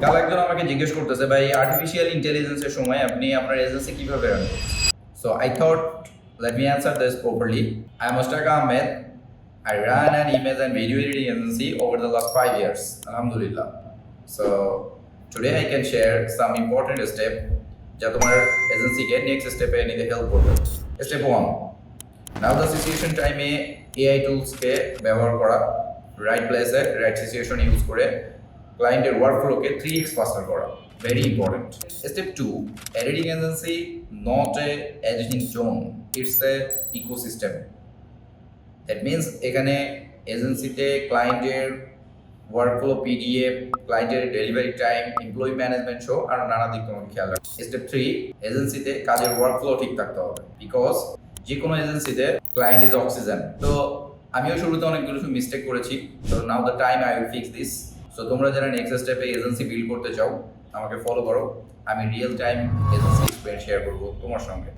কাল একজন আমাকে জিজ্ঞেস করতেছে ভাই আর্টিফিশিয়াল ইন্টেলিজেন্সের সময় আপনি আপনার এজেন্সি কিভাবে রান করছেন? So I thought let me answer this properly. I am Mustaka Ahmed. I ran an image and video editing agency over the last 5 years. Alhamdulillah. So today I can share some important step যা তোমার এজেন্সিকে next স্টেপে নিতে help করবে। Step 1, now the situation টাইমে AI টুলসকে ব্যবহার করা, right প্লেসে রাইট সিচুয়েশন ইউজ করে ক্লায়েন্টের ওয়ার্কফ্লোকে 3x ফাস্টার করা, very important. Step 2, editing agency not a editing zone, it's a ecosystem. That means এখানে এজেন্সিতে ক্লায়েন্টের ওয়ার্কফ্লো, পিডিএফ, ক্লায়েন্টের ডেলিভারি টাইম, এমপ্লয়ি ম্যানেজমেন্ট সহ আরও নানা দিক তোমাকে খেয়াল রাখবে। স্টেপ 3, এজেন্সিতে কাজের ওয়ার্কফ্লো ঠিক থাকতে হবে, বিকজ যে কোনো এজেন্সিতে ক্লায়েন্ট ইজ অক্সিজেন। তো আমিও শুরুতে অনেকগুলো মিস্টেক করেছি, তো now the time I will fix this. So তোমরা যারা নেক্সট স্টেপে এজেন্সি বিল্ড করতে চাও আমাকে ফলো করো, আমি real time agency experience share করবো তোমার সঙ্গে।